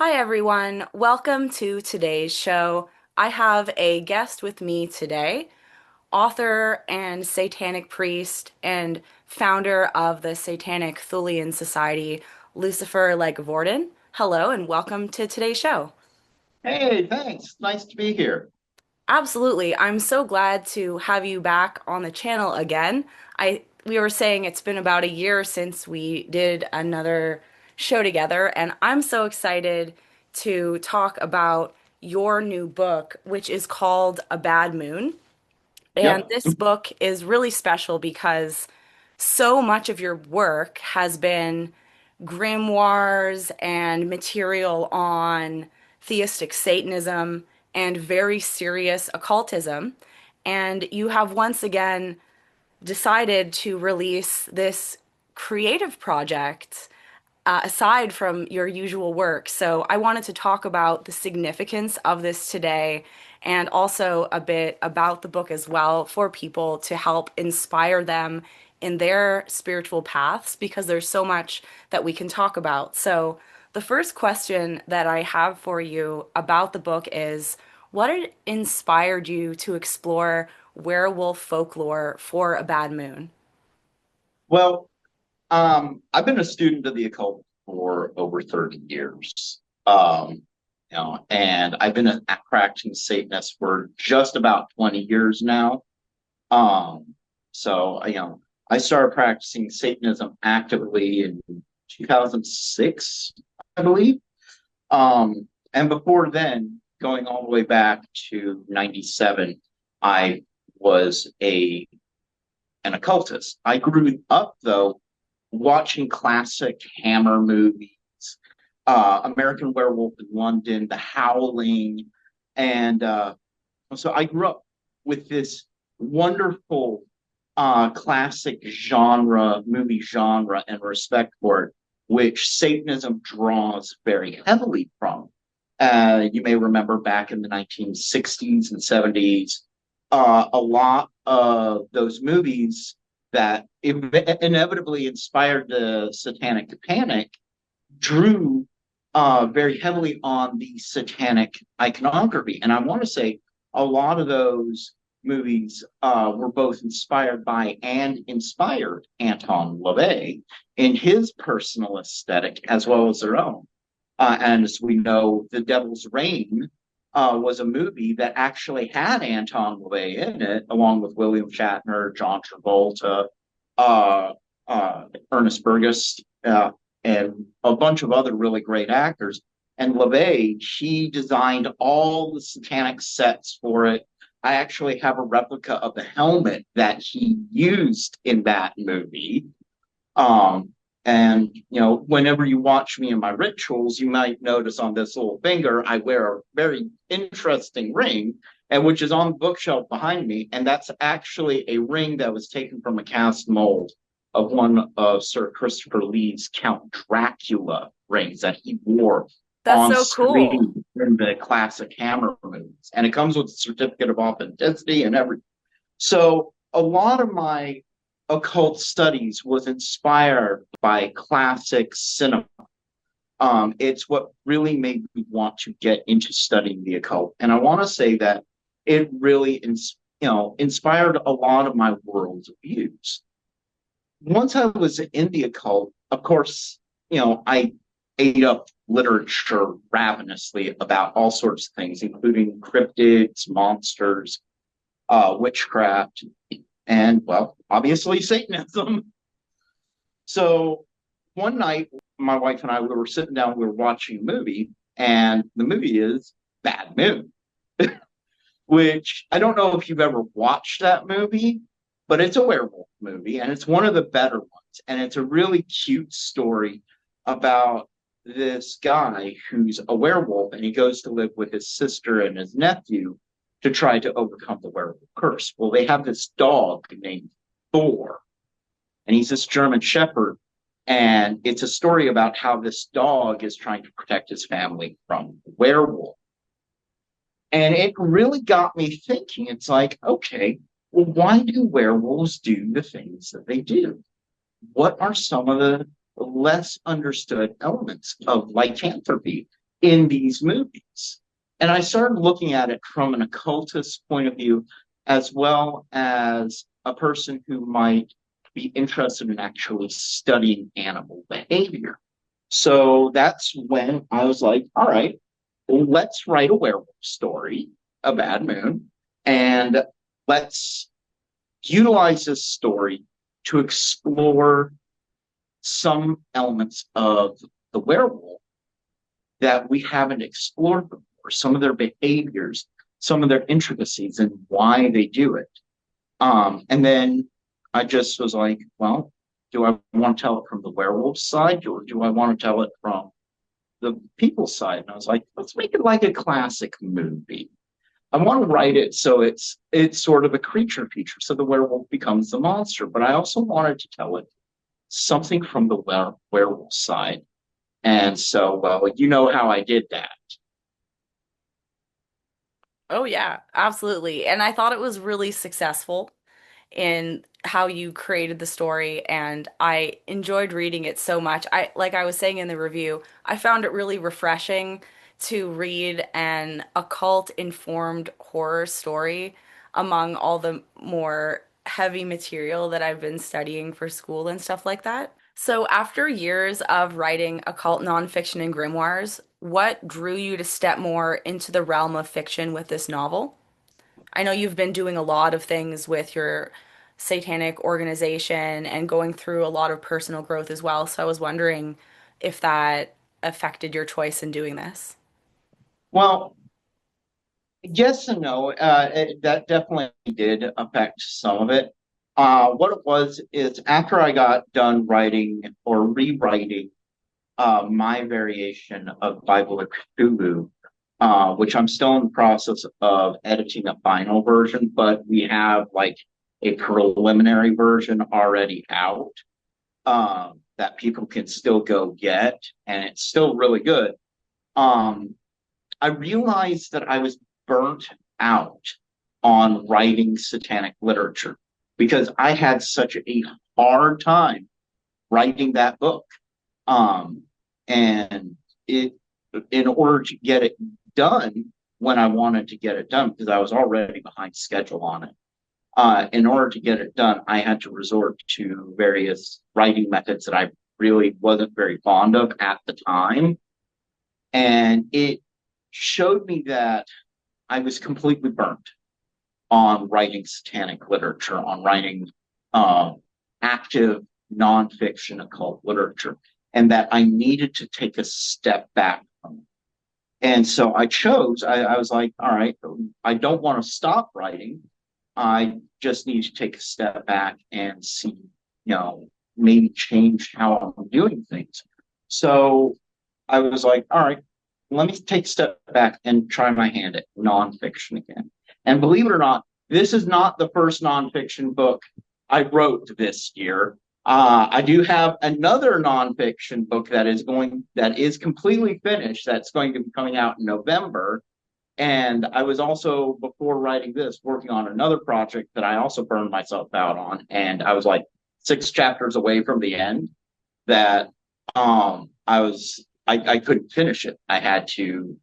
Hi, everyone. Welcome to today's show. I have a guest with me today, author and satanic priest and founder of the Satanic Thulian Society, Lucifer LeGivorden. Hello, and welcome to today's show. Hey, thanks. Nice to be here. Absolutely. I'm so glad to have you back on the channel again. We were saying it's been about a year since we did another show together, and I'm so excited to talk about your new book, which is called A Bad Moon. And Yep. this book is really special because so much of your work has been grimoires and material on theistic Satanism and very serious occultism. And you have once again decided to release this creative project aside from your usual work. So I wanted to talk about the significance of this today and also a bit about the book as well for people to help inspire them in their spiritual paths because there's so much that we can talk about. So the first question that I have for you about the book is what inspired you to explore werewolf folklore for A Bad Moon? Well, I've been a student of the occult for over 30 years. And I've been a practicing Satanist for just about 20 years now. Um, I started practicing Satanism actively in 2006, I believe. And before then, going all the way back to 97, I was an occultist. I grew up, though, watching classic Hammer movies, American Werewolf in London, The Howling. And so I grew up with this wonderful classic movie genre, and respect for it, which Satanism draws very heavily from. You may remember back in the 1960s and 70s, a lot of those movies that inevitably inspired the Satanic Panic drew very heavily on the Satanic iconography. And I want to say a lot of those movies were both inspired by and inspired Anton LaVey in his personal aesthetic as well as their own. And as we know, The Devil's Reign was a movie that actually had Anton LaVey in it, along with William Shatner, John Travolta, uh, Ernest Burgess, and a bunch of other really great actors. And LaVey, he designed all the satanic sets for it. I actually have a replica of the helmet that he used in that movie. Um, Whenever you watch me in my rituals, you might notice on this little finger, I wear a very interesting ring, and which is on the bookshelf behind me. And that's actually a ring that was taken from a cast mold of one of Sir Christopher Lee's Count Dracula rings that he wore That's on so cool. screen in the classic Hammer movies. And it comes with a certificate of authenticity and everything. So a lot of my occult studies was inspired by classic cinema. It's what really made me want to get into studying the occult, and I want to say that it really, inspired a lot of my worldviews. Once I was in the occult, of course, I ate up literature ravenously about all sorts of things, including cryptids, monsters, witchcraft, and, well, obviously Satanism. So one night, my wife and I, we were sitting down, we were watching a movie, and the movie is Bad Moon, which I don't know if you've ever watched that movie, but it's a werewolf movie, and it's one of the better ones. And it's a really cute story about this guy who's a werewolf, and he goes to live with his sister and his nephew to try to overcome the werewolf curse. Well, they have this dog named Thor, and he's this German Shepherd. And it's a story about how this dog is trying to protect his family from werewolf. And it really got me thinking. It's like, okay, well, why do werewolves do the things that they do? What are some of the less understood elements of lycanthropy in these movies. And I started looking at it from an occultist point of view, as well as a person who might be interested in actually studying animal behavior. So that's when I was like, all right, well, let's write a werewolf story, a bad moon, and let's utilize this story to explore some elements of the werewolf that we haven't explored before, some of their behaviors, some of their intricacies, and why they do it. And then I just was like, well, do I want to tell it from the werewolf side, or do I want to tell it from the people side? And I was like, let's make it like a classic movie. I want to write it so it's sort of a creature feature, so the werewolf becomes the monster. But I also wanted to tell it something from the werewolf side. And so, well, you know how I did that. Oh yeah, absolutely. And I thought it was really successful in how you created the story, and I enjoyed reading it so much. Like I was saying in the review, I found it really refreshing to read an occult informed horror story among all the more heavy material that I've been studying for school and stuff like that. So after years of writing occult nonfiction and grimoires, what drew you to step more into the realm of fiction with this novel? I know you've been doing a lot of things with your satanic organization and going through a lot of personal growth as well. So I was wondering if that affected your choice in doing this. Well, yes and no. That definitely did affect some of it. What it was is after I got done writing or rewriting my variation of Bible of Cthulhu, which I'm still in the process of editing a final version, but we have like a preliminary version already out that people can still go get, and it's still really good. Um, I realized that I was burnt out on writing satanic literature because I had such a hard time writing that book. Um, and it, in order to get it done when I wanted to get it done, because I was already behind schedule on it, in order to get it done, I had to resort to various writing methods that I really wasn't very fond of at the time. And it showed me that I was completely burnt on writing satanic literature, on writing um, active nonfiction occult literature, and that I needed to take a step back from it. And so I was like, all right, I don't want to stop writing. I just need to take a step back and see, maybe change how I'm doing things. So I was like, all right, let me take a step back and try my hand at nonfiction again. And believe it or not, this is not the first nonfiction book I wrote this year. I do have another nonfiction book that is completely finished. That's going to be coming out in November. And I was also, before writing this, working on another project that I also burned myself out on. And I was like 6 chapters away from the end that I couldn't finish it. I had to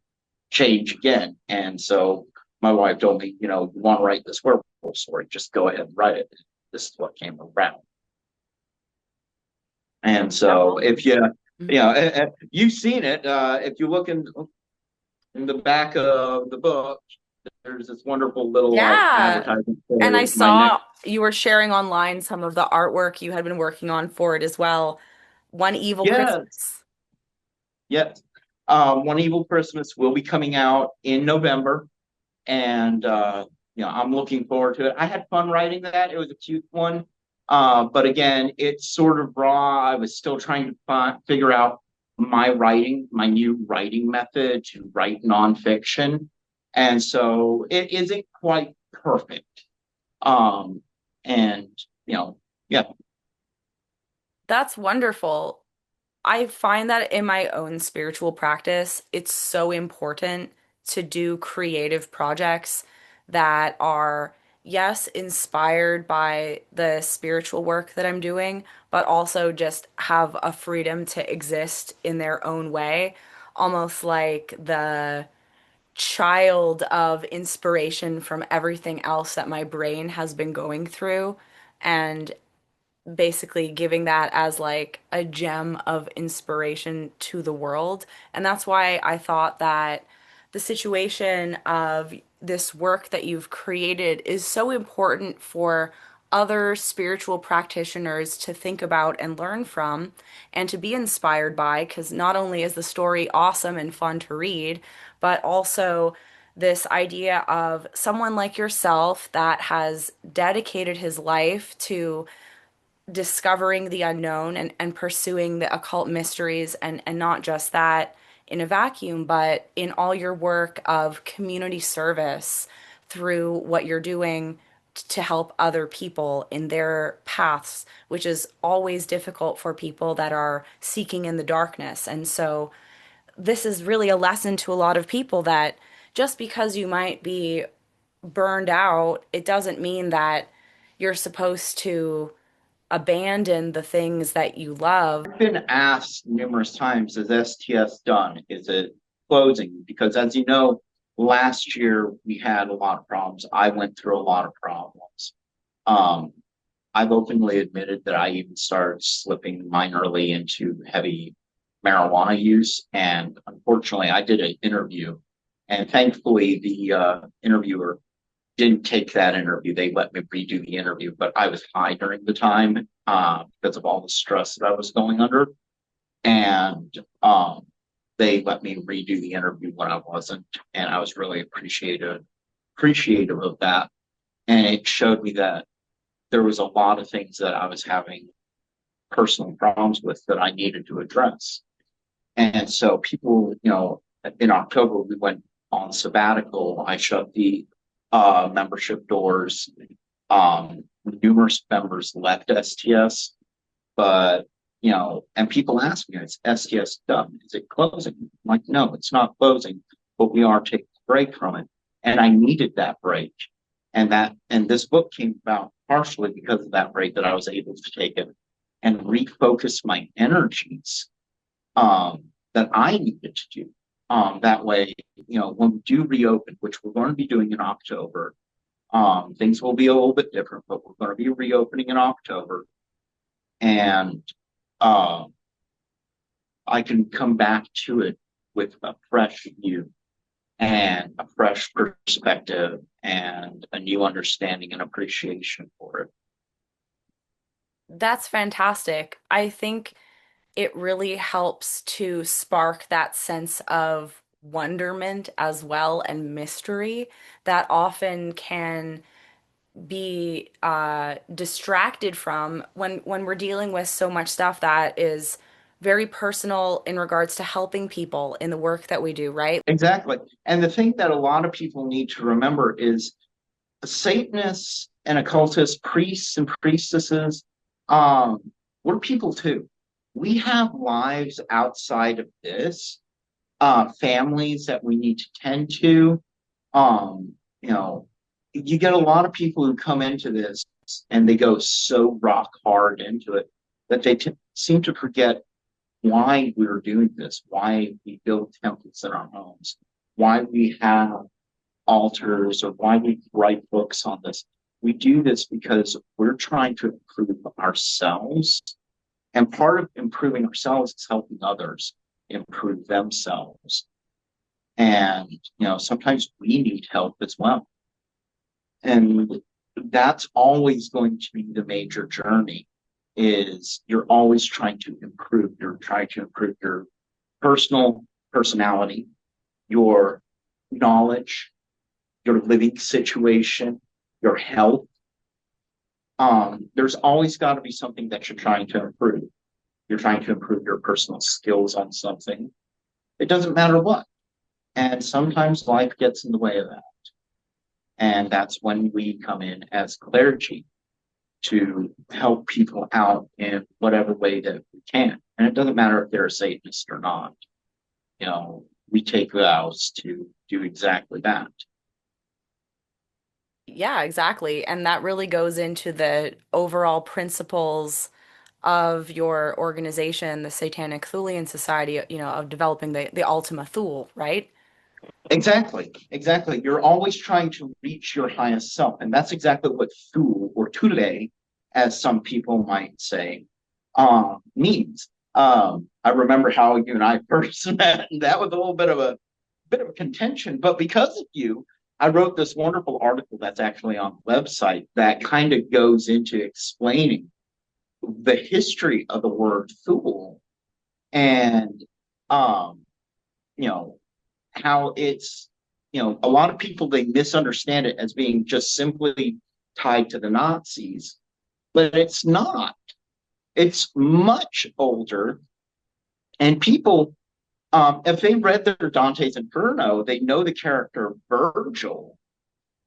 change again. And so my wife told me, you want to write this werewolf story, just go ahead and write it. This is what came around. And so if you've seen it, if you look in the back of the book, there's this wonderful little like Yeah. advertisement And I for my next. saw you were sharing online some of the artwork you had been working on for it as well. One Evil Yeah, Christmas. yeah. One Evil Christmas will be coming out in November, and I'm looking forward to it. I had fun writing that. It was a cute one, but again, it's sort of raw. I was still trying to figure out my new writing method to write nonfiction, and so it isn't quite perfect. Um, and yeah. That's wonderful. I find that in my own spiritual practice, it's so important to do creative projects that are, yes, inspired by the spiritual work that I'm doing, but also just have a freedom to exist in their own way. almost like the child of inspiration from everything else that my brain has been going through. And basically giving that as like a gem of inspiration to the world. And that's why I thought that the situation of this work that you've created is so important for other spiritual practitioners to think about and learn from and to be inspired by, because not only is the story awesome and fun to read, but also this idea of someone like yourself that has dedicated his life to discovering the unknown and pursuing the occult mysteries and not just that in a vacuum, but in all your work of community service through what you're doing to help other people in their paths, which is always difficult for people that are seeking in the darkness. And so this is really a lesson to a lot of people that just because you might be burned out, it doesn't mean that you're supposed to abandon the things that you love. I've been asked numerous times, is STS done? Is it closing? Because as you know, last year we had a lot of problems. I went through a lot of problems. Um, I've openly admitted that I even started slipping minorly into heavy marijuana use. And unfortunately, I did an interview, and thankfully, the interviewer didn't take that interview. They let me redo the interview, but I was high during the time because of all the stress that I was going under. And they let me redo the interview when I wasn't. And I was really appreciative of that. And it showed me that there was a lot of things that I was having personal problems with that I needed to address. And so people, in October, we went on sabbatical. I shut the membership doors. Numerous members left STS, but and people ask me, is STS done? Is it closing? I'm like, no, it's not closing, but we are taking a break from it. And I needed that break. And this book came about partially because of that break that I was able to take it and refocus my energies that I needed to do. That way, when we do reopen, which we're going to be doing in October, things will be a little bit different, but we're going to be reopening in October. And uh, I can come back to it with a fresh view and a fresh perspective and a new understanding and appreciation for it. That's fantastic. I think it really helps to spark that sense of wonderment as well and mystery that often can be distracted from when we're dealing with so much stuff that is very personal in regards to helping people in the work that we do, right? Exactly. And the thing that a lot of people need to remember is Satanists and occultists, priests and priestesses, um, we're people too. We have lives outside of this, families that we need to tend to. Um, you know, you get a lot of people who come into this and they go so rock hard into it that they seem to forget why we're doing this, why we build temples in our homes, why we have altars, or why we write books on this. We do this because we're trying to improve ourselves. And part of improving ourselves is helping others improve themselves. And, sometimes we need help as well. And that's always going to be the major journey is you're always trying to improve. You're trying to improve your personality, your knowledge, your living situation, your health. There's always got to be something that you're trying to improve. You're trying to improve your personal skills on something. It doesn't matter what. And sometimes life gets in the way of that. And that's when we come in as clergy to help people out in whatever way that we can. And it doesn't matter if they're a Satanist or not. We take vows to do exactly that. Yeah, exactly. And that really goes into the overall principles of your organization, the Satanic Thulian Society, of developing the Ultima Thule, right? Exactly, exactly. You're always trying to reach your highest self, and that's exactly what Thule or Thule, as some people might say, means. I remember how you and I first met, and that was a little bit of a contention. But because of you, I wrote this wonderful article that's actually on the website that kind of goes into explaining the history of the word Thule and um, you know how it's, a lot of people, they misunderstand it as being just simply tied to the Nazis, but it's not. It's much older, and people, if they read their Dante's Inferno, they know the character Virgil,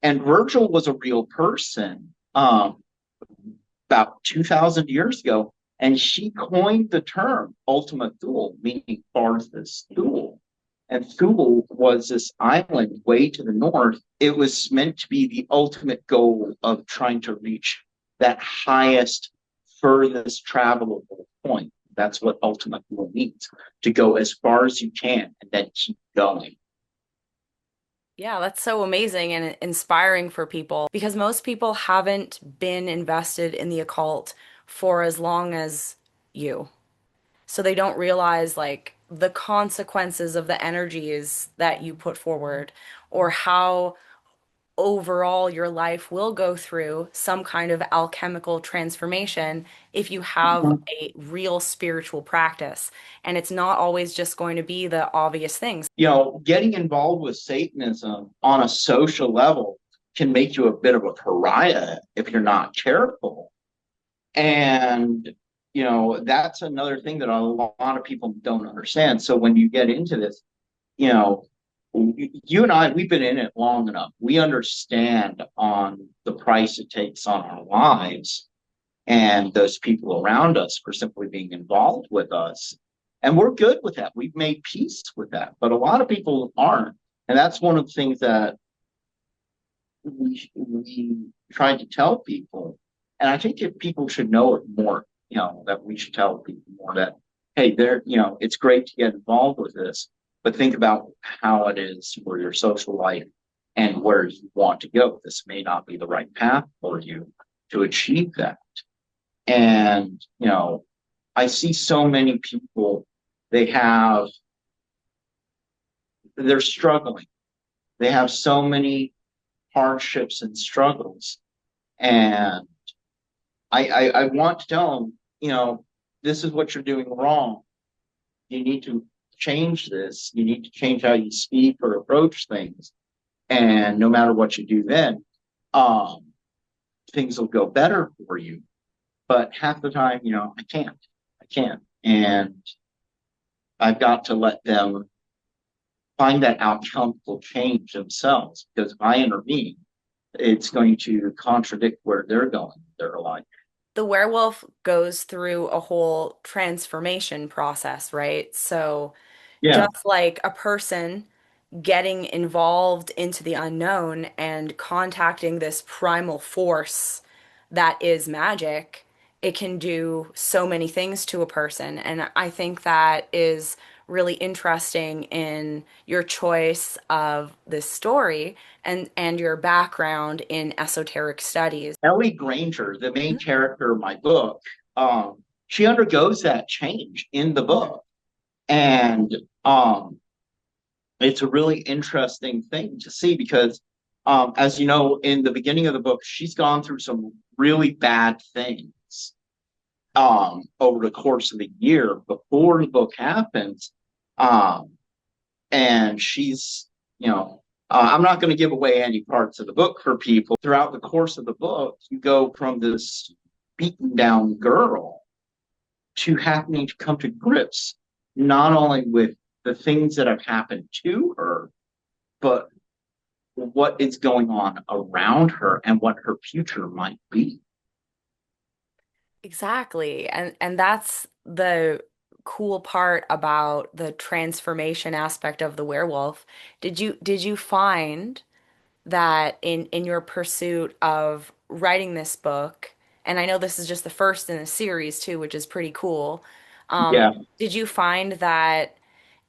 and Virgil was a real person about 2,000 years ago, and she coined the term Ultima Thule, meaning farthest Thule. And Thule was this island way to the north. It was meant to be the ultimate goal of trying to reach that highest, furthest travelable point. That's what Ultima Thule means, to go as far as you can and then keep going. Yeah, that's so amazing and inspiring for people because most people haven't been invested in the occult for as long as you. So they don't realize like the consequences of the energies that you put forward or how overall your life will go through some kind of alchemical transformation if you have a real spiritual practice. And it's not always just going to be the obvious things. Getting involved with Satanism on a social level can make you a bit of a pariah if you're not careful. And, that's another thing that a lot of people don't understand. So when you get into this, you know, you and I, we've been in it long enough. We understand on the price it takes on our lives and those people around us for simply being involved with us. And we're good with that. We've made peace with that. But a lot of people aren't. And that's one of the things that we tried to tell people. And I think if people should know it more, that we should tell people more that, hey, it's great to get involved with this, but think about how it is for your social life and where you want to go. This may not be the right path for you to achieve that. And, I see so many people, they have, they're struggling. They have so many hardships and struggles. And I want to tell them, this is what you're doing wrong. You need to change this. You need to change how you speak or approach things. And no matter what you do then, um, things will go better for you. But half the time, I can't. I can't. And I've got to let them find that alchemical change themselves because if I intervene, it's going to contradict where they're going in their life. The werewolf goes through a whole transformation process, right? So Yeah. just like a person getting involved into the unknown and contacting this primal force that is magic, it can do so many things to a person. And I think that is really interesting in your choice of this story and your background in esoteric studies. Ellie Granger, the main character of my book, she undergoes that change in the book. And it's a really interesting thing to see because, as you know, in the beginning of the book, she's gone through some really bad things over the course of the year before the book happens. Um, and she's, I'm not going to give away any parts of the book for people. Throughout the course of the book, you go from this beaten down girl to having to come to grips not only with the things that have happened to her, but what is going on around her and what her future might be. Exactly. And that's the cool part about the transformation aspect of the werewolf. Did you find that in your pursuit of writing this book And I know this is just the first in the series too, which is pretty cool. Um, Yeah. did you find that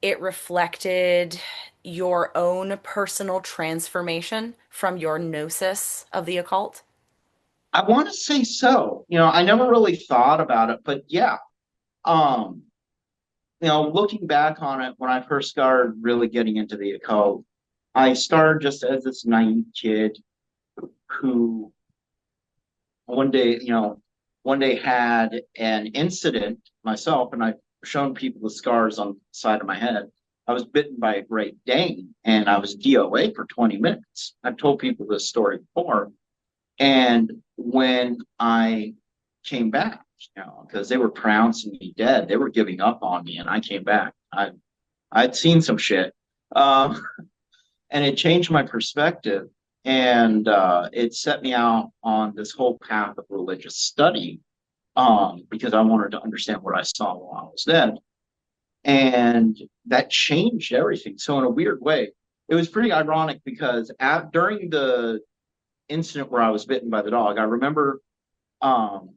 it reflected your own personal transformation from your gnosis of the occult? I want to say so. I never really thought about it, but yeah. Um, looking back on it, when I first started really getting into the occult, I started just as this naive kid who one day had an incident myself, and I've shown people the scars on the side of my head. I was bitten by a Great Dane, and I was DOA for 20 minutes. I've told people this story before. And when I came back, because they were pronouncing me dead, they were giving up on me, and I came back. I'd seen some shit, um, and it changed my perspective, and it set me out on this whole path of religious study, because I wanted to understand what I saw while I was dead, and that changed everything. So in a weird way, it was pretty ironic because during the incident where I was bitten by the dog, I remember um,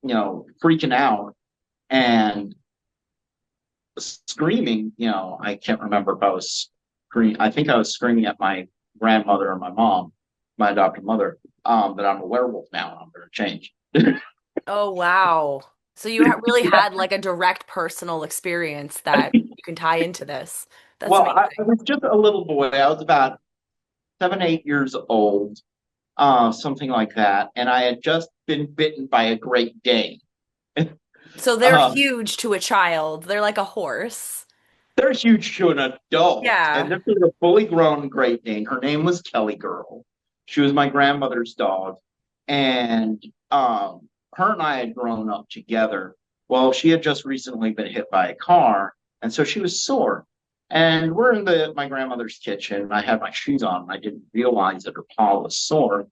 freaking out and screaming. I can't remember if I was screaming. I think I was screaming at my grandmother or my mom, my adopted mother, that I'm a werewolf now and I'm going to change. Oh, wow. So you really had like a direct personal experience that you can tie into this. That's Well, I amazing. was just a little boy. I was about 7, 8 years old, something like that, and I had just been bitten by a Great Dane. So they're um, huge to a child. They're like a horse. they're huge to an adult. And Yeah. this was a fully grown Great Dane. Her name was Kelly Girl. She was my grandmother's dog. And her and I had grown up together. Well, she had just recently been hit by a car. And so she was sore. And we're in my grandmother's kitchen. I had my shoes on. And I didn't realize that her paw was sore.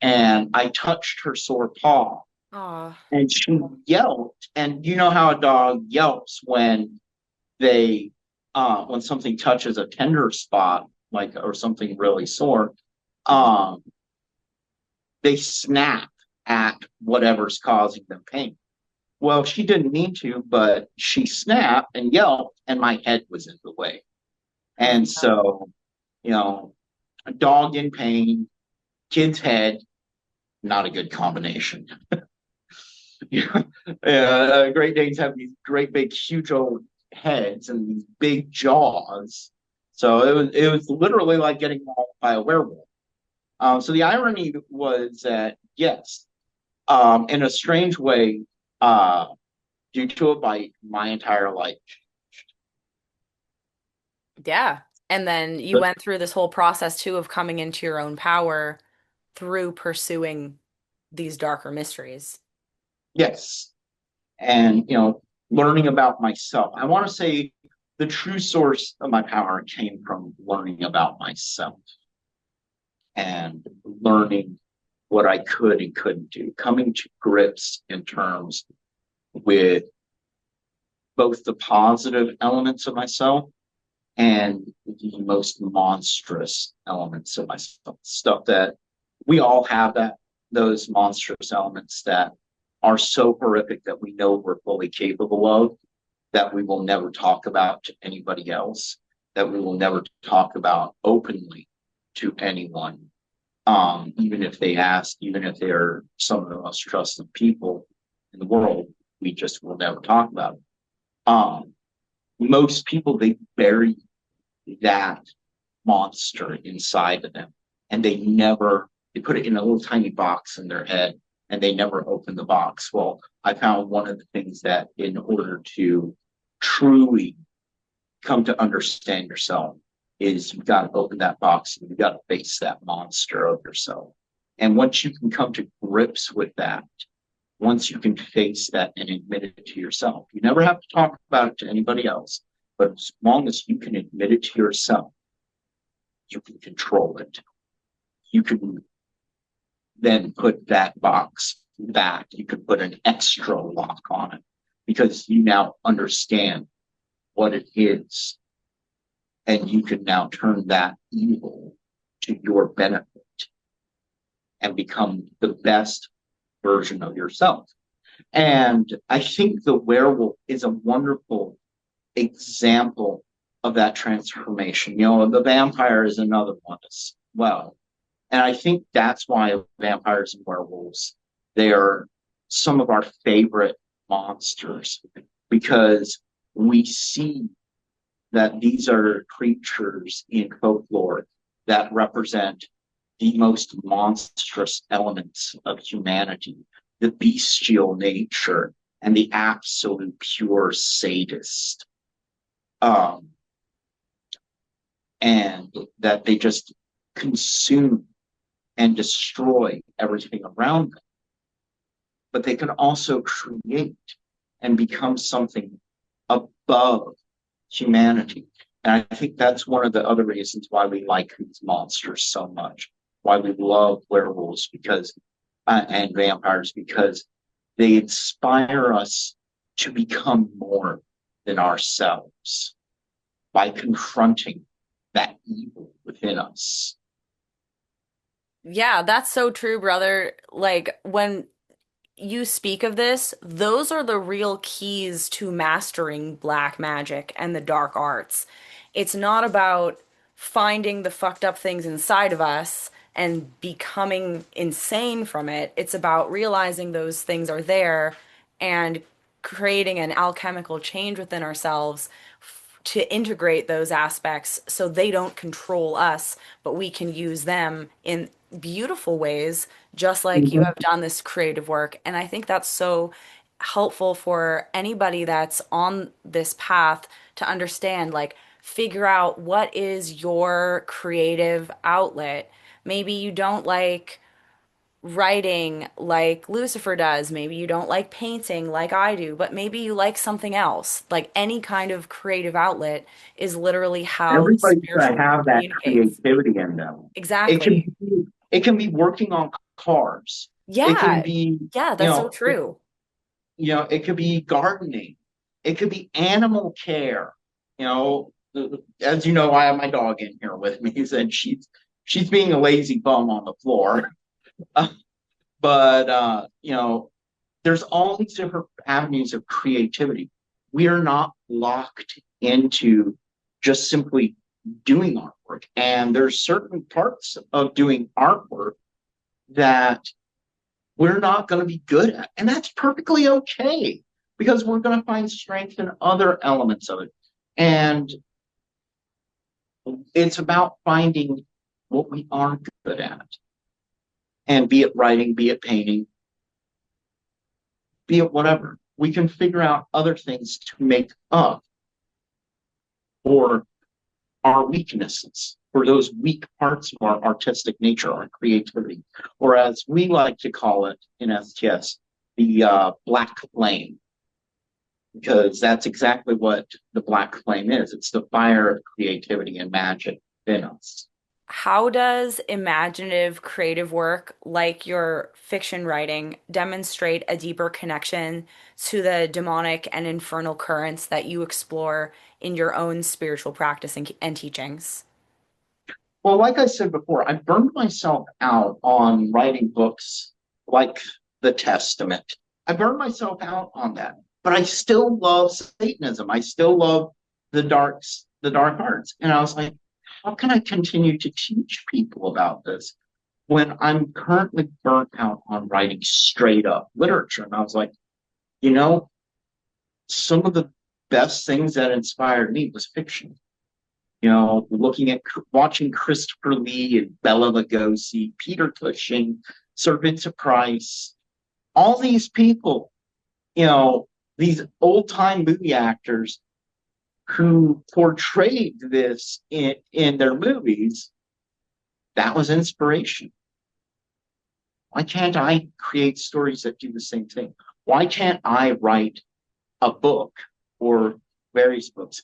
And I touched her sore paw. Oh, And she yelped. And you know how a dog yelps they when something touches a tender spot, like, or something really sore, um they snap at whatever's causing them pain. Well, she didn't mean to, but she snapped and yelped, and my head was in the way. oh, And so, you know a dog in pain, kid's head, not a good combination. Great Danes have these great big huge old heads and these big jaws, so it was literally like getting mauled by a werewolf. So the irony was that, yes, in a strange way, uh, due to a bite, my entire life. yeah. And then you But went through this whole process too of coming into your own power through pursuing these darker mysteries. yes, and learning about myself. I want to say the true source of my power came from learning about myself and learning what I could and couldn't do, coming to grips in terms with both the positive elements of myself and the most monstrous elements of myself. Stuff that we all have, that those monstrous elements that are so horrific that we know we're fully capable of, that we will never talk about to anybody else, that we will never talk about openly to anyone, even if they ask, even if they're some of the most trusted people in the world, we just will never talk about it. Most people, they bury that monster inside of them, and they put it in a little tiny box in their head, and they never open the box. Well, I found one of the things that, in order to truly come to understand yourself, is you've got to open that box and you've got to face that monster of yourself. And once you can come to grips with that, once you can face that and admit it to yourself, you never have to talk about it to anybody else. But as long as you can admit it to yourself, you can control it. You can then put that box back. You can put an extra lock on it because you now understand what it is. And you can now turn that evil to your benefit and become the best version of yourself. And I think the werewolf is a wonderful example of that transformation. You know, the vampire is another one as well. And I think that's why vampires and werewolves, they are some of our favorite monsters, because we see that these are creatures in folklore that represent the most monstrous elements of humanity, the bestial nature and the absolute pure sadist. Um, and that they just consume and destroy everything around them. But they can also create and become something above humanity. And I think that's one of the other reasons why we like these monsters so much, why we love werewolves because and vampires, because they inspire us to become more than ourselves by confronting that evil within us. Yeah, that's so true, brother. Like when you speak of this, those are the real keys to mastering black magic and the dark arts. It's not about finding the fucked up things inside of us and becoming insane from it. It's about realizing those things are there and creating an alchemical change within ourselves to integrate those aspects so they don't control us, but we can use them in beautiful ways, just like you Mm-hmm. have done this creative work. And I think that's so helpful for anybody that's on this path to understand, like, figure out what is your creative outlet. Maybe you don't like writing like Lucifer does. Maybe you don't like painting like I do, but maybe you like something else. Like any kind of creative outlet is literally how the Everybody's going spiritual to world have that communicates. creativity in them. It can Exactly. be, it can be working on cars. It can Yeah. be, Yeah, you that's so know, true. it could be gardening. It could be animal care. You know, as you know, I have my dog in here with me, and she's being a lazy bum on the floor. But there's all these different avenues of creativity. We are not locked into just simply doing artwork. And there's certain parts of doing artwork that we're not going to be good at. And that's perfectly okay because we're going to find strength in other elements of it. And it's about finding what we are good at. And be it writing, be it painting, be it whatever. We can figure out other things to make up for our weaknesses, for those weak parts of our artistic nature, our creativity, or as we like to call it in STS, the black flame, because that's exactly what the black flame is. It's the fire of creativity and magic in us. How does imaginative creative work, like your fiction writing, demonstrate a deeper connection to the demonic and infernal currents that you explore in your own spiritual practice and teachings? Well, like I said before, I burned myself out on writing books like the Testament. I burned myself out on that, but I still love Satanism. I still love the dark arts. And I was like, how can I continue to teach people about this when I'm currently burnt out on writing straight up literature? And I was like, you know, some of the best things that inspired me was fiction. You know, watching Christopher Lee and Bela Lugosi, Peter Cushing, Sir Vincent Price, all these people, you know, these old time movie actors who portrayed this in their movies, that was inspiration. Why can't I create stories that do the same thing? Why can't I write a book or various books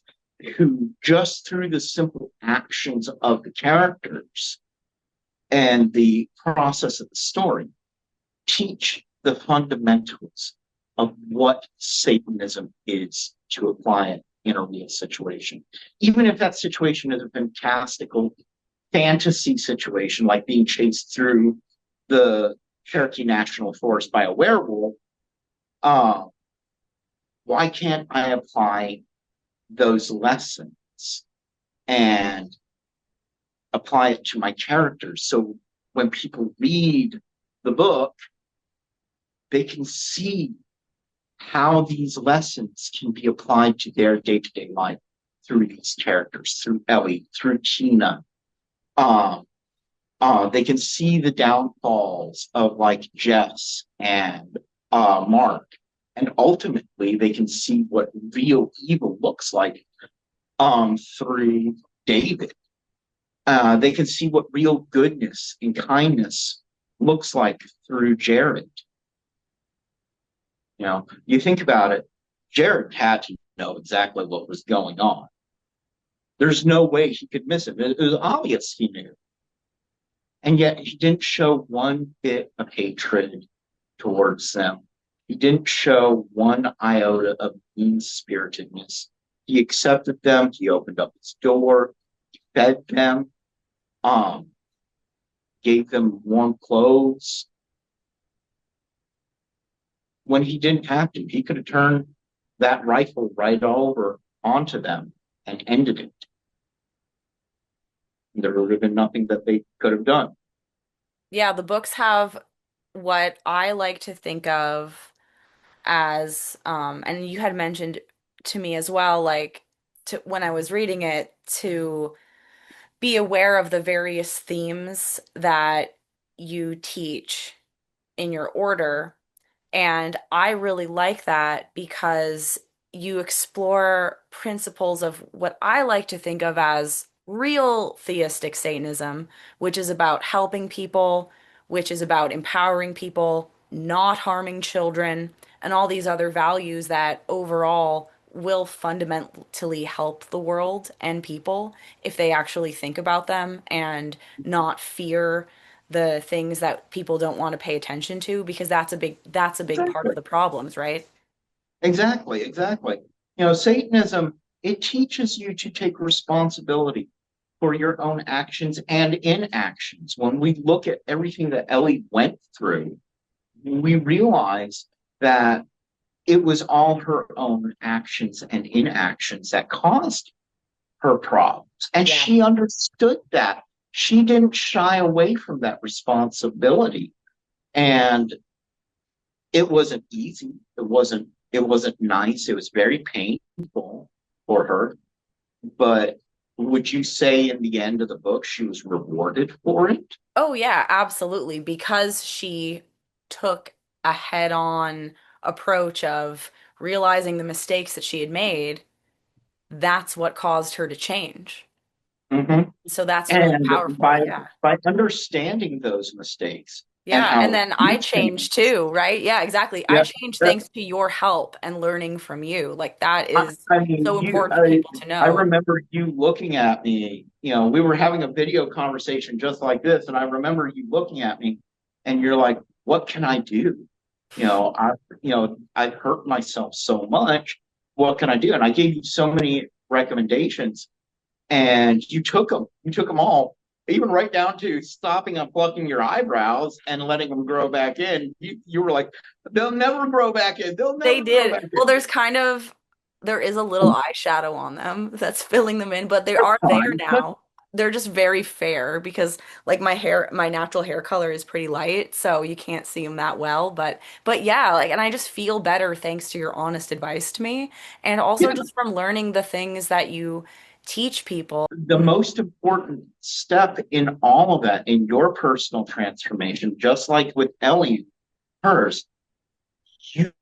who just through the simple actions of the characters and the process of the story teach the fundamentals of what Satanism is to apply it in a real situation. Even if that situation is a fantastical fantasy situation, like being chased through the Cherokee National Forest by a werewolf, uh, why can't I apply those lessons and apply it to my characters? So when people read the book, they can see how these lessons can be applied to their day-to-day life through these characters, through Ellie, through Tina. Um, they can see the downfalls of like Jess and Mark, and ultimately they can see what real evil looks like through David. They can see what real goodness and kindness looks like through Jared. You know, you think about it, Jared had to know exactly what was going on. There's no way he could miss it. It was obvious he knew. And yet he didn't show one bit of hatred towards them. He didn't show one iota of mean spiritedness. He accepted them. He opened up his door. He fed them. Um, gave them warm clothes. When he didn't have to, he could have turned that rifle right over onto them and ended it. There would have been nothing that they could have done. Yeah, the books have what I like to think of as, and you had mentioned to me as well, like to when I was reading it, to be aware of the various themes that you teach in your order. And I really like that because you explore principles of what I like to think of as real theistic Satanism, which is about helping people, which is about empowering people, not harming children, and all these other values that overall will fundamentally help the world and people if they actually think about them and not fear the things that people don't want to pay attention to because that's a big part Exactly. of the problems, right? Exactly. Exactly. You know, Satanism, it teaches you to take responsibility for your own actions and inactions. When we look at everything that Ellie went through, we realize that it was all her own actions and inactions that caused her problems. And Yeah. she understood that. She didn't shy away from that responsibility. And it wasn't easy. It wasn't nice. It was very painful for her. But would you say in the end of the book she was rewarded for it? Oh yeah, absolutely. Because she took a head-on approach of realizing the mistakes that she had made, that's what caused her to change. Mm-hmm. So that's really And powerful. by Yeah. by understanding those mistakes and Yeah, and how then I you can, changed too, right? Yeah, exactly. I yeah, changed that, thanks to your help and learning from you. Like that I, is I mean, so important for people to I know. remember you looking at me. You know, we were having a video conversation just like this, and I remember you looking at me, and you're like, "What can I do?" You know, I've hurt myself so much. What can I do? And I gave you so many recommendations, and you took them. You took them all, even right down to stopping and plucking your eyebrows and letting them grow back in. You were like, "They'll never grow back in. They'll They never grow did. back Well, in." there is a little eyeshadow on them that's filling them in, but they are there Fine. now. They're just very fair because like my natural hair color is pretty light, so you can't see them that well, but yeah, like and I just feel better thanks to your honest advice to me and also Yeah, just from learning the things that you teach people. the most important step in all of that, in your personal transformation, just like with Ellie, hers, you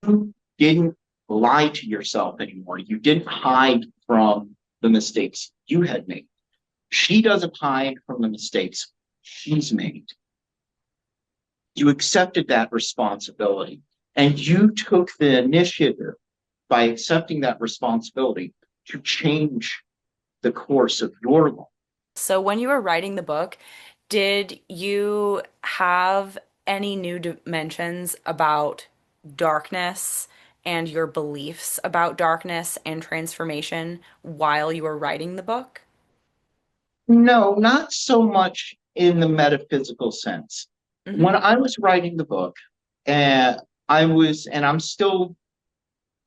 didn't lie to yourself anymore. You didn't hide from the mistakes you had made. She doesn't hide from the mistakes she's made. You accepted that responsibility and you took the initiative by accepting that responsibility to change the course of your life. So when you were writing the book, did you have any new dimensions about darkness and your beliefs about darkness and transformation while you were writing the book? No, not so much in the metaphysical sense. Hmm. When I was writing the book, and I'm still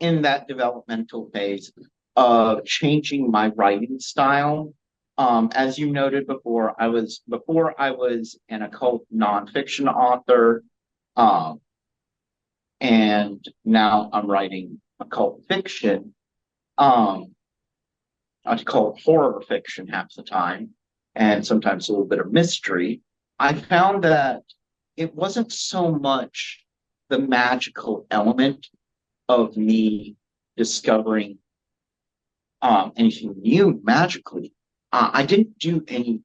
in that developmental phase of changing my writing style. As you noted before I was an occult nonfiction author, um, and now I'm writing occult fiction. Um, I call it horror fiction half the time, and sometimes a little bit of mystery. I found that it wasn't so much the magical element of me discovering anything new magically. I didn't do any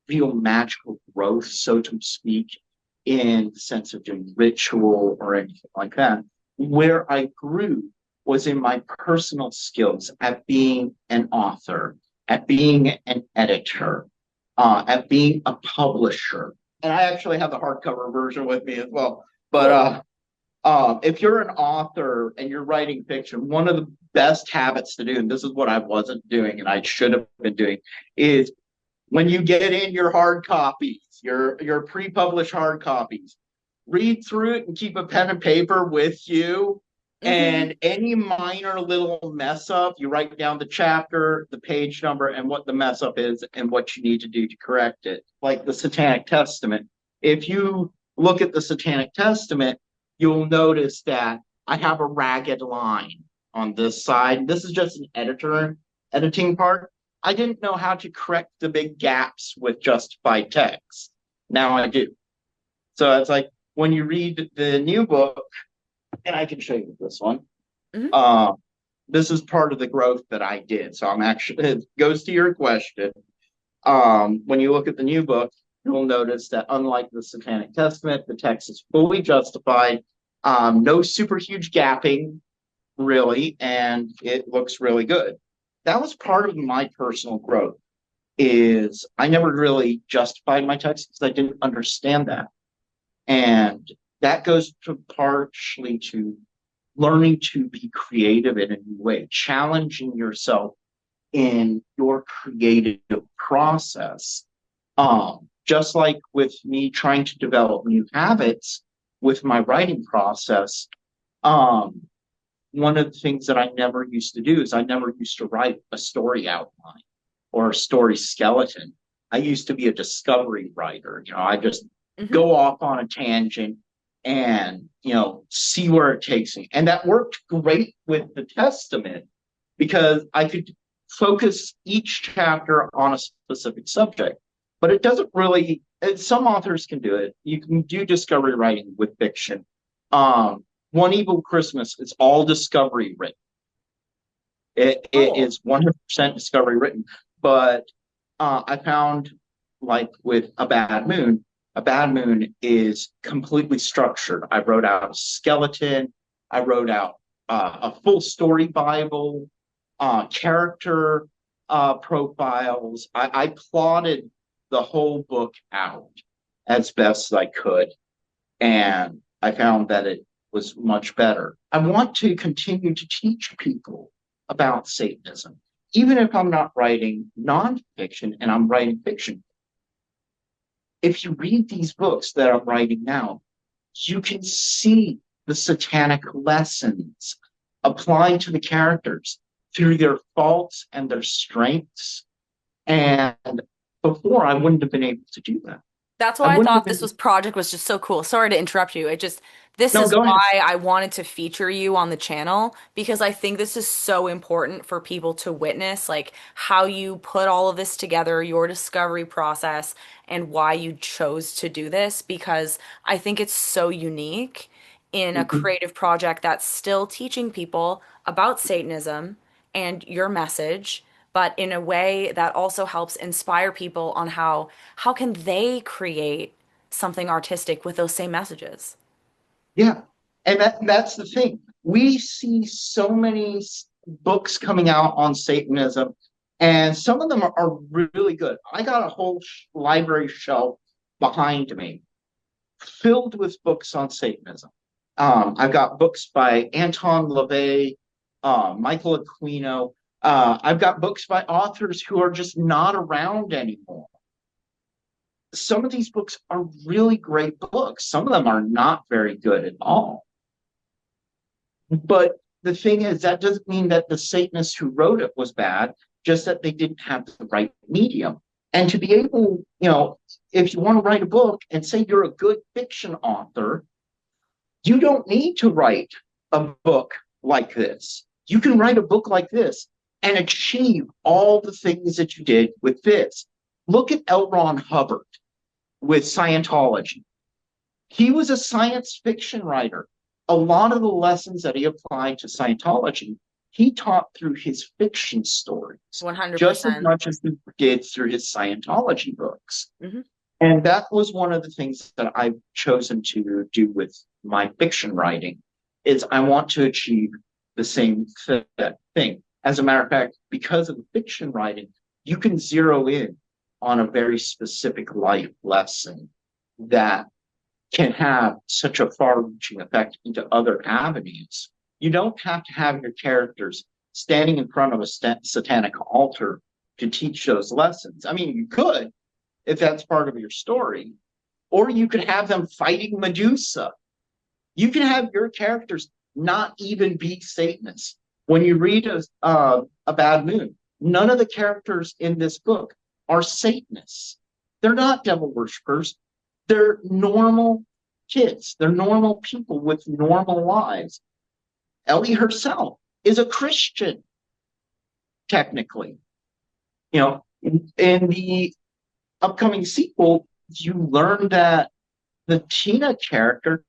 real magical growth, so to speak, in the sense of doing ritual or anything like that. Where I grew was in my personal skills at being an author, at being an editor, at being a publisher. And I actually have the hardcover version with me as well. But Cool. if you're an author and you're writing fiction, one of the best habits to do, and this is what I wasn't doing and I should have been doing, is when you get in your hard copies, your pre-published hard copies, read through it and keep a pen and paper with you. Hmm. And any minor little mess up, you write down the chapter, the page number, and what the mess up is and what you need to do to correct it. Like the Satanic Testament. If you look at the Satanic Testament, you'll notice that I have a ragged line on this side. This is just an editing part. I didn't know how to correct the big gaps with justified text. Now I do. So it's like when you read the new book, and I can show you this one. Hmm. Uh, this is part of the growth that I did. So I'm actually, it goes to your question. When you look at the new book, you'll notice that unlike the Satanic Testament, the text is fully justified. No super huge gapping, really, and it looks really good. That was part of my personal growth. Is I never really justified my text because I didn't understand that. And that goes to partially to learning to be creative in a new way, challenging yourself in your creative process. Just like with me trying to develop new habits with my writing process, um, one of the things that I never used to do is I never used to write a story outline or a story skeleton. I used to be a discovery writer. I just Hmm. go off on a tangent and, see where it takes me. And that worked great with the Testament because I could focus each chapter on a specific subject. But it doesn't really, some authors can do it. You can do discovery writing with fiction. One Evil Christmas is all discovery written. It Cool. is 100% discovery written. But I found, like with A Bad Moon is completely structured. I wrote out a skeleton. I wrote out a full story Bible, character profiles. I plotted the whole book out as best I could, and I found that it was much better. I want to continue to teach people about Satanism, even if I'm not writing nonfiction and I'm writing fiction. If you read these books that I'm writing now, you can see the satanic lessons applying to the characters through their faults and their strengths. And before, I wouldn't have been able to do that. That's I why I wouldn't have thought this been. was project was just so cool. Sorry to interrupt you. This No, is go ahead. why I wanted to feature you on the channel because I think this is so important for people to witness, like how you put all of this together, your discovery process, and why you chose to do this because I think it's so unique in a Mhm. creative project that's still teaching people about Satanism and your message, but in a way that also helps inspire people on how can they create something artistic with those same messages. Yeah. And that's the thing. We see so many books coming out on Satanism, and some of them are really good. I got a whole library shelf behind me filled with books on Satanism. I've got books by Anton LaVey, Michael Aquino. I've got books by authors who are just not around anymore. some of these books are really great books. Some of them are not very good at all. But the thing is, that doesn't mean that the Satanist who wrote it was bad, just that they didn't have the right medium. And to be able, if you want to write a book and say you're a good fiction author, you don't need to write a book like this. You can write a book like this and achieve all the things that you did with this. Look at L. Ron Hubbard with Scientology. He was a science fiction writer. A lot of the lessons that he applied to Scientology, he taught through his fiction stories, just as 100%. much as he did through his Scientology books. Hmm. And that was one of the things that I've chosen to do with my fiction writing, is I want to achieve the same thing. As a matter of fact, because of the fiction writing, you can zero in on a very specific life lesson that can have such a far-reaching effect into other avenues. You don't have to have your characters standing in front of a satanic altar to teach those lessons. I mean, you could, if that's part of your story, or you could have them fighting Medusa. You can have your characters not even be Satanists. When you read a Bad Moon, none of the characters in this book are Satanists. They're not devil worshippers. They're normal kids. They're normal people with normal lives. Ellie herself is a Christian, technically. In the upcoming sequel, you learn that the Tina character,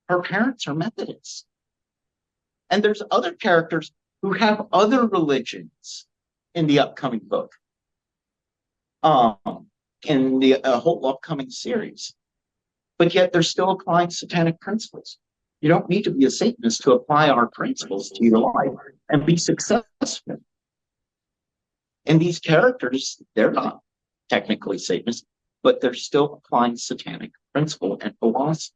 her parents are Methodists. And there's other characters who have other religions in the upcoming book, in the whole upcoming series. But yet they're still applying satanic principles. You don't need to be a Satanist to apply our principles to your life and be successful. And these characters, they're not technically Satanists, but they're still applying satanic principle and philosophy.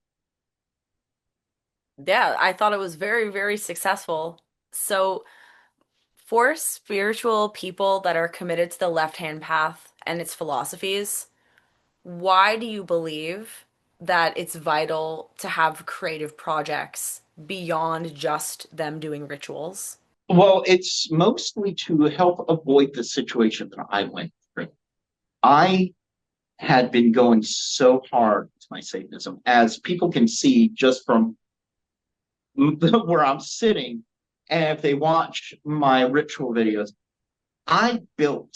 Yeah, I thought it was very, very successful. So, for spiritual people that are committed to the left-hand path and its philosophies, why do you believe that it's vital to have creative projects beyond just them doing rituals? Well, it's mostly to help avoid the situation that I went through. I had been going so hard with my Satanism, as people can see just from where I'm sitting. And if they watch my ritual videos, I built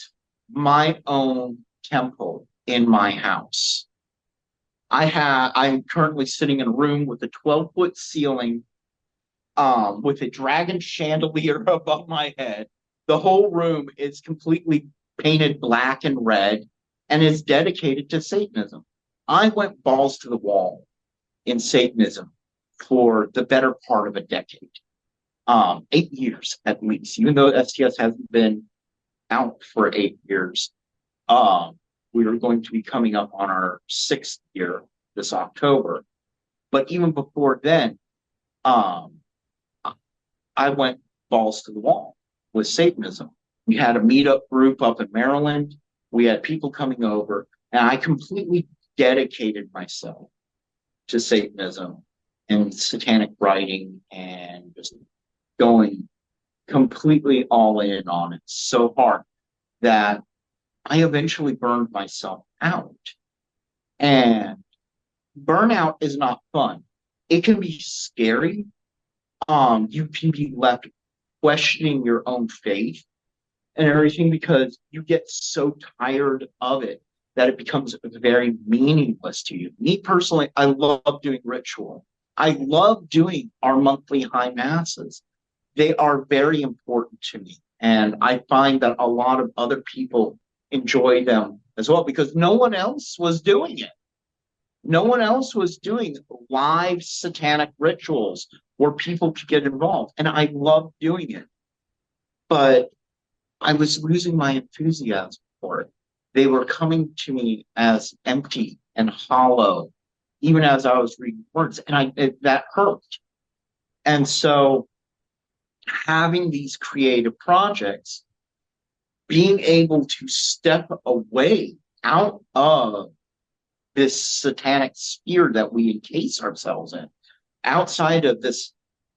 my own temple in my house. I'm currently sitting in a room with a 12-foot ceiling, with a dragon chandelier above my head. The whole room is completely painted black and red and is dedicated to Satanism. I went balls to the wall in Satanism for the better part of a decade, 8 years at least, even though STS hasn't been out for 8 years. We are going to be coming up on our 6th year this October. But even before then, um, I went balls to the wall with Satanism. We had a meetup group up in Maryland. We had people coming over, and I completely dedicated myself to Satanism and satanic writing and just going completely all in on it so hard that I eventually burned myself out. And burnout is not fun. It can be scary. You can be left questioning your own faith and everything because you get so tired of it that it becomes very meaningless to you. Me personally, I love doing ritual. I love doing our monthly high masses. They are very important to me. And I find that a lot of other people enjoy them as well because no one else was doing it. No one else was doing live satanic rituals where people could get involved. And I loved doing it. But I was losing my enthusiasm for it. They were coming to me as empty and hollow, even as I was reading words. And that hurt. And so having these creative projects, being able to step away out of this satanic sphere that we encase ourselves in, outside of this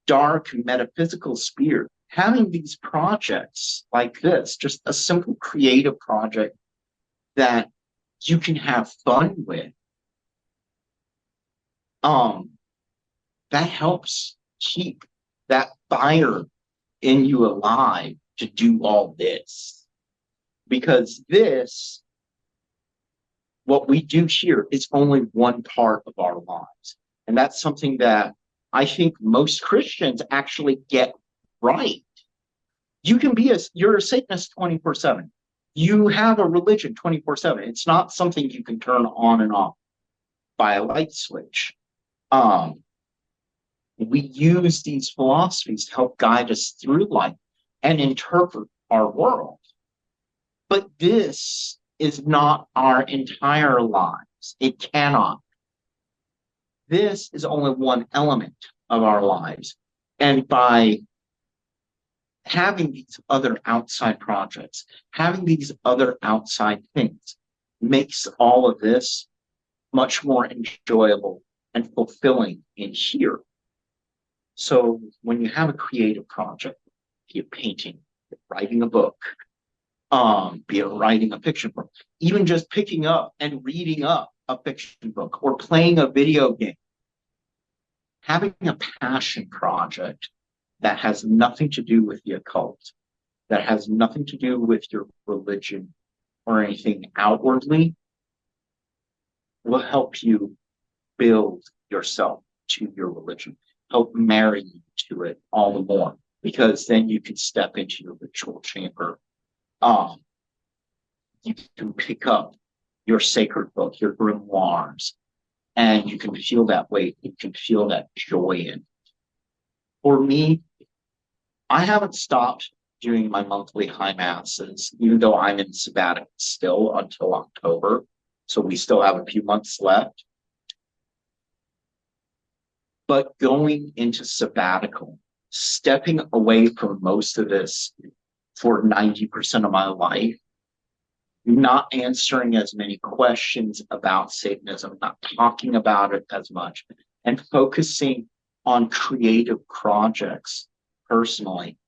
dark metaphysical sphere, having these projects like this, just a simple creative project that you can have fun with, um, that helps keep that fire in you alive to do all this. Because this, what we do here, is only one part of our lives. And that's something that I think most Christians actually get right. You can be you're a Satanist 24/7. You have a religion 24/7. It's not something you can turn on and off by a light switch. Um, we use these philosophies to help guide us through life and interpret our world. But this is not our entire lives. It cannot. This is only one element of our lives. And by having these other outside projects, having these other outside things, makes all of this much more enjoyable and fulfilling in here. So when you have a creative project, be it painting, writing a book, be it writing a fiction book, even just picking up and reading up a fiction book or playing a video game, having a passion project that has nothing to do with the occult, that has nothing to do with your religion or anything outwardly, will help you build yourself to your religion, help marry you to it all the more, because then you can step into your ritual chamber. You can pick up your sacred book, your grimoires, and you can feel that weight. You can feel that joy in it. For me, I haven't stopped doing my monthly high masses, even though I'm in sabbatical still until October. So we still have a few months left. But going into sabbatical, stepping away from most of this for 90% of my life, not answering as many questions about Satanism, not talking about it as much, and focusing on creative projects personally,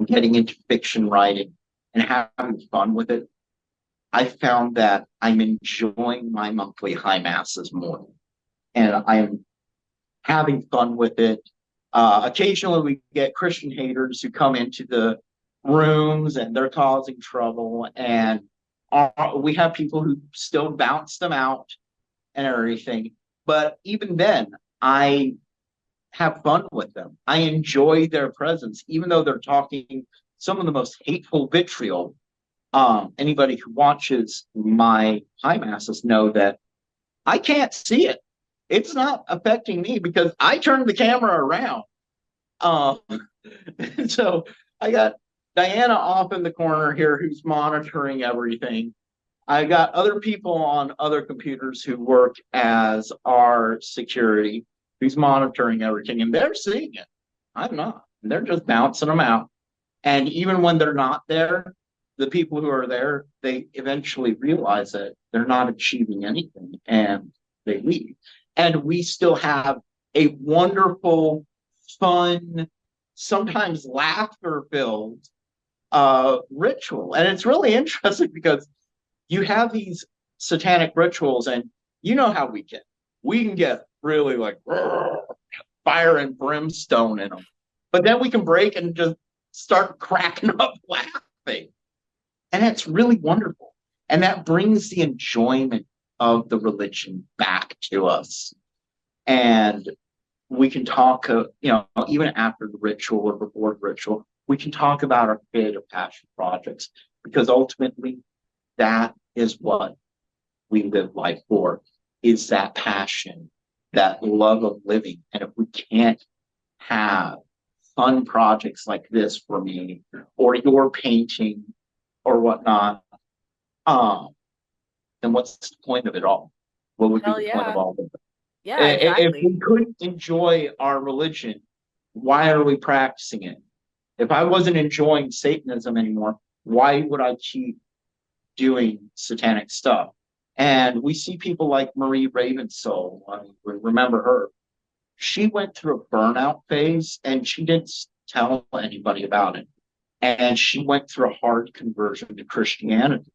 getting into fiction writing and having fun with it, I found that I'm enjoying my monthly high masses more. And I'm having fun with it. Occasionally we get Christian haters who come into the rooms and they're causing trouble. And we have people who still bounce them out and everything. But even then, I have fun with them. I enjoy their presence, even though they're talking some of the most hateful vitriol. Anybody who watches my high masses know that I can't see it. It's not affecting me because I turned the camera around. Um, so I got Diana off in the corner here who's monitoring everything. I got other people on other computers who work as our security who's monitoring everything, and they're seeing it. I'm not. They're just bouncing them out. And even when they're not there, the people who are there, they eventually realize that they're not achieving anything and they leave. And we still have a wonderful, fun, sometimes laughter-filled ritual. And it's really interesting because you have these satanic rituals, and you know how we get. We can get really like fire and brimstone in them. But then we can break and just start cracking up laughing. And it's really wonderful. And that brings the enjoyment of the religion back to us. And we can talk, even after the ritual or before the ritual, we can talk about our creative passion projects, because ultimately that is what we live life for, is that passion, that love of living. And if we can't have fun projects like this for me, or your painting or whatnot, then what's the point of it all? What would be Hell the point of yeah. all of it? Yeah, If exactly. we couldn't enjoy our religion, why are we practicing it? If I wasn't enjoying Satanism anymore, why would I keep doing satanic stuff? And we see people like Marie Ravensoul. We remember her. She went through a burnout phase and she didn't tell anybody about it. And she went through a hard conversion to Christianity.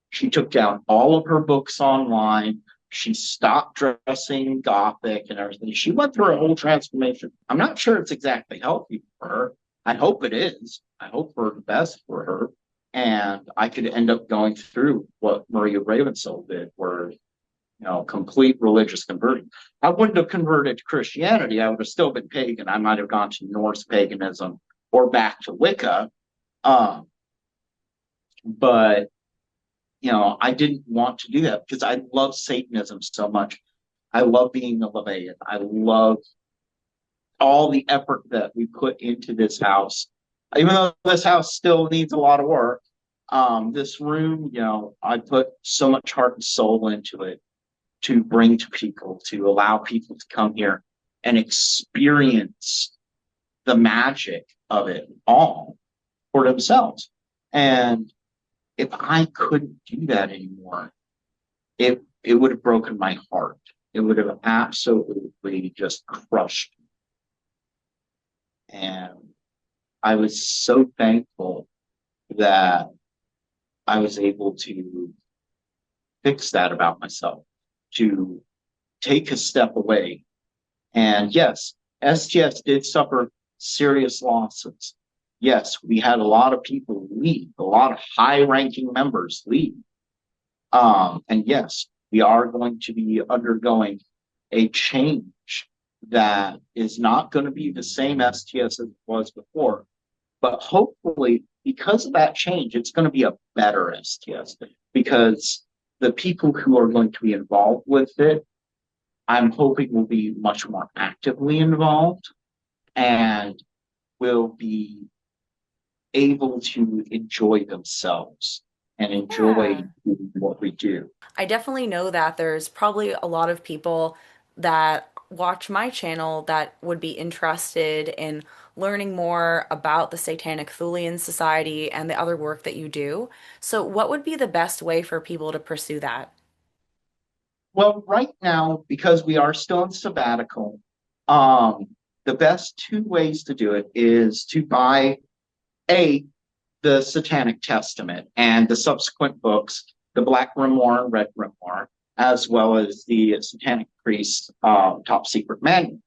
She took down all of her books online. She stopped dressing gothic and everything. She went through a whole transformation. I'm not sure it's exactly healthy for her. I hope it is. I hope for the best for her. And I could end up going through what Maria Ravensoul did, where complete religious conversion. I wouldn't have converted to Christianity. I would have still been pagan. I might have gone to Norse paganism or back to Wicca. Um, but I didn't want to do that because I love Satanism so much. I love being a Leviathan. I love all the effort that we put into this house. Even though this house still needs a lot of work, this room, I put so much heart and soul into it to bring to people, to allow people to come here and experience the magic of it all for themselves. And if I couldn't do that anymore, it would have broken my heart. It would have absolutely just crushed me. And I was so thankful that I was able to fix that about myself, to take a step away. And yes, STS did suffer serious losses. Yes, we had a lot of people leave, a lot of high ranking members leave. And yes, we are going to be undergoing a change that is not going to be the same STS as it was before. But hopefully, because of that change, it's going to be a better STS because the people who are going to be involved with it, I'm hoping will be much more actively involved and will be able to enjoy themselves and enjoy Yeah. what we do. I definitely know that there's probably a lot of people that watch my channel that would be interested in learning more about the Satanic Thulian Society and the other work that you do. So, what would be the best way for people to pursue that? Well, right now, because we are still in sabbatical, um, the best two ways to do it is to buy a the Satanic Testament and the subsequent books, the Black Grimoire and Red Grimoire, as well as the Satanic Priest Top Secret Manual.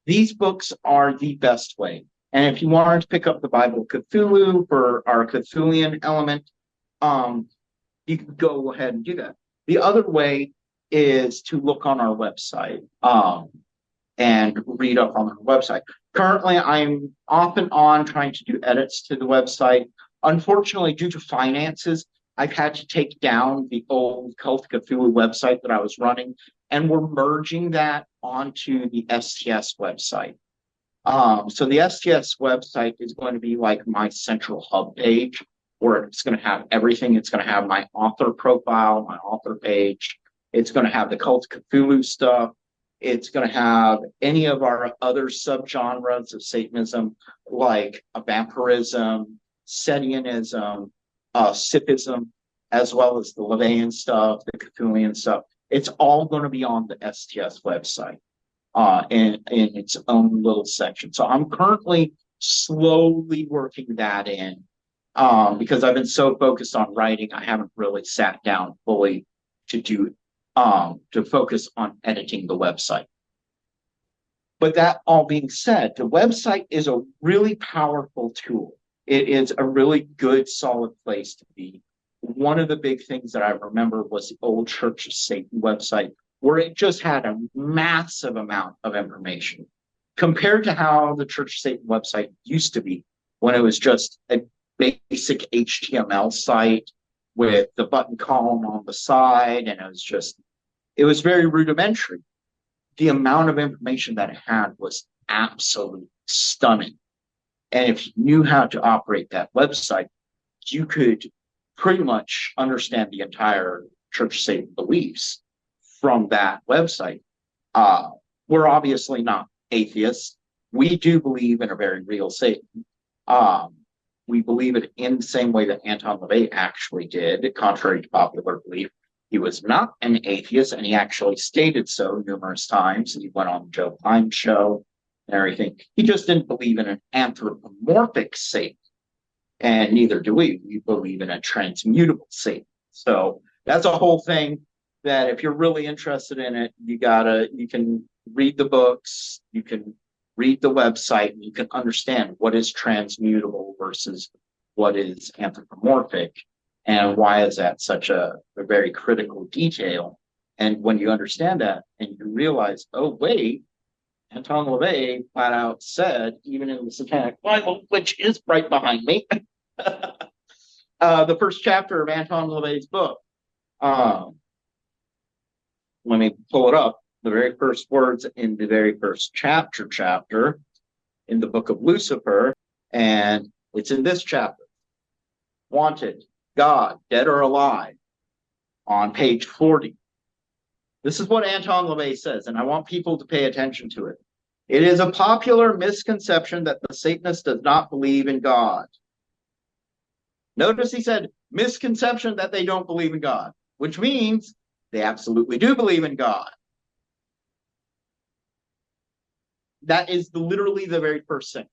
These books are the best way. And if you wanted to pick up the Bible Cthulhu for our Cthulian element, um, you can go ahead and do that. The other way is to look on our website and read up on our website. Currently, I'm off and on trying to do edits to the website. Unfortunately, due to finances, I've had to take down the old Cult Cthulhu website that I was running, and we're merging that onto the STS website. So the STS website is going to be like my central hub page where it's going to have everything. It's going to have my author profile, my author page. It's going to have the Cult Cthulhu stuff. It's going to have any of our other subgenres of Satanism, like vampirism, Setianism, Sithism, as well as the Levian stuff, the Cthulhian stuff. It's all going to be on the STS website in its own little section. So I'm currently slowly working that in because I've been so focused on writing, I haven't really sat down fully to focus on editing the website. But that all being said, the website is a really powerful tool. It is a really good, solid place to be. One of the big things that I remember was the old Church of Satan website, where it just had a massive amount of information compared to how the Church of Satan website used to be when it was just a basic HTML site with the button column on the side, and it was very rudimentary. The amount of information that it had was absolutely stunning. And if you knew how to operate that website, you could pretty much understand the entire Church of Satan beliefs from that website. We're obviously not atheists. We do believe in a very real Satan. We believe it in the same way that Anton LaVey actually did, contrary to popular belief. He was not an atheist, and he actually stated so numerous times. And he went on the Joe Pine show and everything. He just didn't believe in an anthropomorphic Satan, and neither do we. We believe in a transmutable Satan. So that's a whole thing that if you're really interested in it, you can read the books, you can read the website, and you can understand what is transmutable versus what is anthropomorphic, and why is that such a very critical detail. And when you understand that and you realize, oh, wait, Anton LaVey flat out said, even in the Satanic Bible, which is right behind me, the first chapter of Anton LaVey's book. Um, Let me pull it up. The very first words in the very first chapter in the book of Lucifer, and it's in this chapter. Wanted, God, dead or alive, on page 40. This is what Anton LaVey says, and I want people to pay attention to it. It is a popular misconception that the Satanist does not believe in God. Notice he said misconception that they don't believe in God, which means they absolutely do believe in God. That is literally the very first sentence.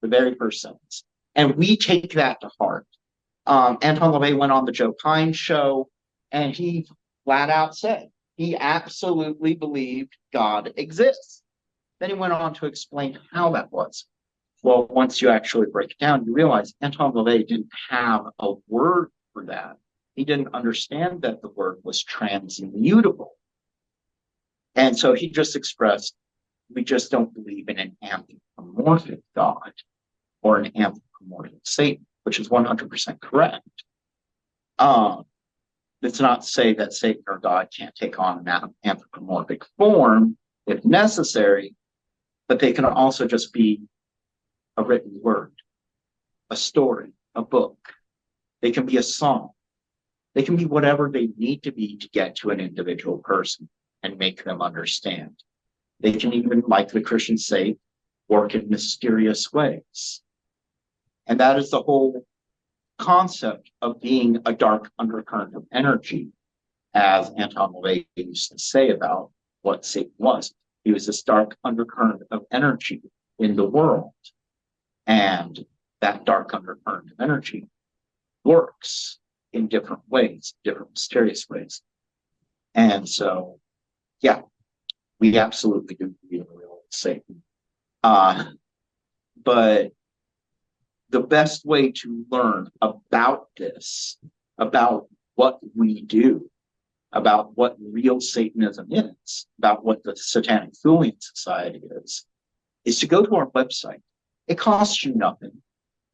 The very first sentence. And we take that to heart. Anton LaVey went on the Joe Pine show, and he flat out said he absolutely believed God exists. Then he went on to explain how that was. Well, once you actually break it down, you realize Anton LaVey didn't have a word for that. He didn't understand that the word was transmutable. And so he just expressed, we just don't believe in an anthropomorphic God or an anthropomorphic Satan, which is 100% correct. It's not to say that Satan or God can't take on an anthropomorphic form if necessary, but they can also just be a written word, a story, a book. They can be a song. They can be whatever they need to be to get to an individual person and make them understand. They can even, like the Christians say, work in mysterious ways. And that is the whole concept of being a dark undercurrent of energy, as Anton LaVey used to say about what Satan was. He was this dark undercurrent of energy in the world. And that dark undercurrent of energy works in different ways, different mysterious ways. And so, yeah, we absolutely do believe in the real Satan. But the best way to learn about this, about what we do, about what real Satanism is, about what the Satanic Thulian Society is to go to our website. It costs you nothing.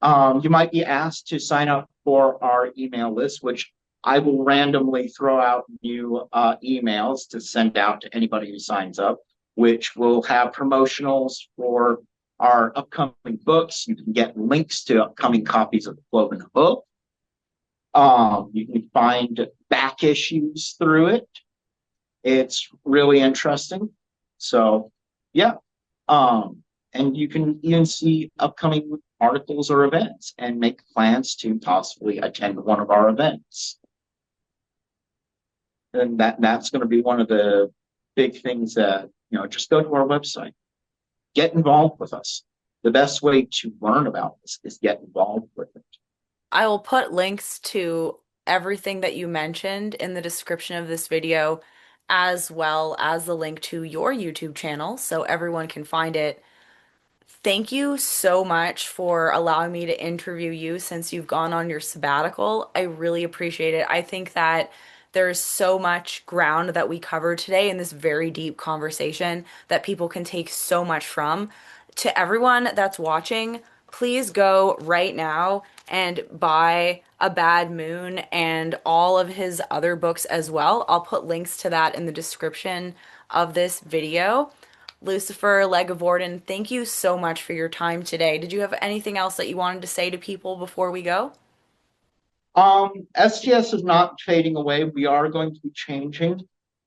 You might be asked to sign up for our email list, which I will randomly throw out new emails to send out to anybody who signs up, which will have promotionals for our upcoming books. You can get links to upcoming copies of the Cloven Hoof. You can find back issues through it. It's really interesting. So, yeah. And you can even see upcoming articles or events and make plans to possibly attend one of our events. And that's going to be one of the big things that, just go to our website. Get involved with us. The best way to learn about this is get involved with it. I will put links to everything that you mentioned in the description of this video, as well as the link to your YouTube channel so everyone can find it. Thank you so much for allowing me to interview you since you've gone on your sabbatical. I really appreciate it. I think that there's so much ground that we covered today in this very deep conversation that people can take so much from. To everyone that's watching, please go right now and buy A Bad Moon and all of his other books as well. I'll put links to that in the description of this video. Lucifer LeGivorden, thank you so much for your time today. Did you have anything else that you wanted to say to people before we go? STS is not fading away. We are going to be changing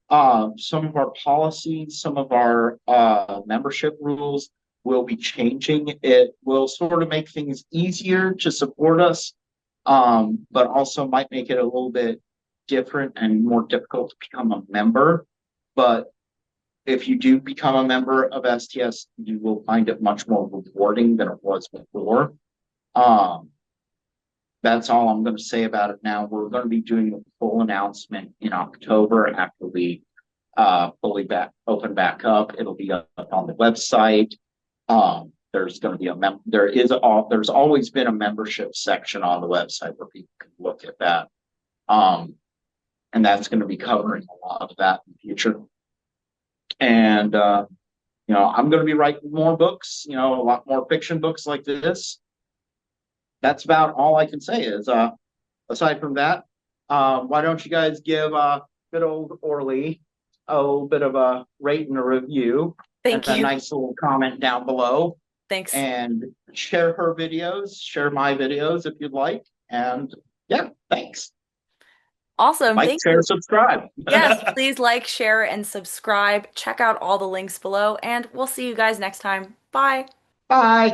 some of our policies, some of our membership rules will be changing. It will sort of make things easier to support us, but also might make it a little bit different and more difficult to become a member. But if you do become a member of STS, you will find it much more rewarding than it was before. Um, that's all I'm going to say about it now. We're going to be doing a full announcement in October after we fully open back up. It'll be up on the website. There's going to be there's always been a membership section on the website where people can look at that. And that's going to be covering a lot of that in the future. And I'm going to be writing more books, a lot more fiction books like this. That's about all I can say is aside from that, why don't you guys give good old Orly a bit of a rate and a review and Thank a you. nice little comment down below, Thanks. and share her videos, share my videos if you'd like. And yeah, thanks. Awesome. Like, Thank share, you. subscribe. Yes, please like, share, and subscribe. Check out all the links below, and we'll see you guys next time. Bye. Bye.